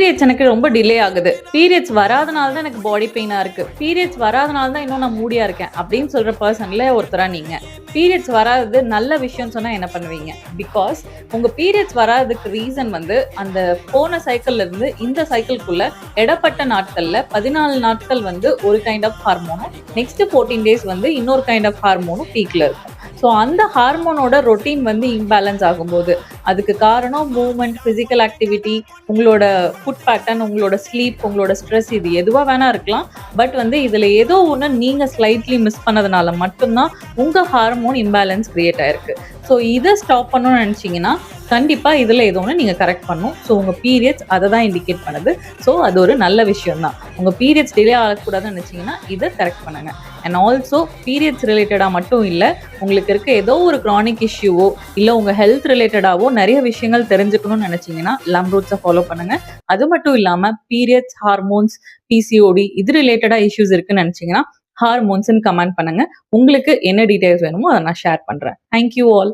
Periods எனக்கு ரொம்ப delay ஆகுது. பீரியட்ஸ் வராதனால தான் எனக்கு பாடி பெயினா இருக்கு. பீரியட்ஸ் வராதனால தான் இன்னும் நான் மூடியா இருக்கேன் அப்படின்னு சொல்ற பர்சன்ல ஒருத்தரா நீங்க. பீரியட்ஸ் வராதது நல்ல விஷயம்னு சொன்னா என்ன பண்ணுவீங்க? பிகாஸ் உங்க பீரியட்ஸ் வராததுக்கு ரீசன் வந்து அந்த போன சைக்கிள்ல இருந்து இந்த சைக்கிள்குள்ள இடப்பட்ட நாட்கள்ல 14 நாட்கள் வந்து ஒரு கைண்ட் ஆஃப் ஹார்மோனும், நெக்ஸ்ட் 14 டேஸ் வந்து இன்னொரு கைண்ட் ஆஃப் ஹார்மோனும் பீக்ல இருக்கும். ஸோ அந்த ஹார்மோனோட ரொட்டீன் வந்து இம்பேலன்ஸ் ஆகும்போது அதுக்கு காரணம் மூவ்மெண்ட், ஃபிசிக்கல் ஆக்டிவிட்டி, உங்களோட ஃபுட் பேட்டர்ன், உங்களோட ஸ்லீப், உங்களோட ஸ்ட்ரெஸ், இது எதுவாக வேணா இருக்கலாம். பட் வந்து இதில் ஏதோ ஒன்று நீங்கள் ஸ்லைட்லி மிஸ் பண்ணதுனால மட்டும்தான் உங்கள் ஹார்மோன் இம்பேலன்ஸ் கிரியேட் ஆயிருக்கு. ஸோ இதை ஸ்டாப் பண்ணணும்னு நினச்சிங்கன்னா கண்டிப்பாக இதில் ஏதோ ஒன்று நீங்கள் கரெக்ட் பண்ணணும். ஸோ உங்கள் பீரியட்ஸ் அதை தான் இண்டிகேட் பண்ணுது. ஸோ அது ஒரு நல்ல விஷயம் தான். உங்கள் பீரியட்ஸ் டிலே ஆகக்கூடாதுன்னு நினச்சிங்கன்னா இதை கரெக்ட் பண்ணுங்கள். அண்ட் ஆல்சோ பீரியட்ஸ் ரிலேட்டடாக மட்டும் இல்லை, உங்களுக்கு இருக்க ஏதோ ஒரு க்ரானிக் இஷ்யூவோ இல்லை உங்கள் ஹெல்த் ரிலேட்டடாகவோ நிறைய விஷயங்கள் தெரிஞ்சுக்கணும்னு நினச்சிங்கன்னா லம் ரூட்ஸை ஃபாலோ பண்ணுங்கள். அது மட்டும் இல்லாமல் பீரியட்ஸ், ஹார்மோன்ஸ், பிசிஓடி இது ரிலேட்டடாக இஷ்யூஸ் இருக்குன்னு நினச்சிங்கன்னா ஹார்மோன்ஸ்ன்னு கமெண்ட் பண்ணுங்கள். உங்களுக்கு என்ன டீட்டெயில்ஸ் வேணுமோ அதை நான் ஷேர் பண்ணுறேன். Thank you all.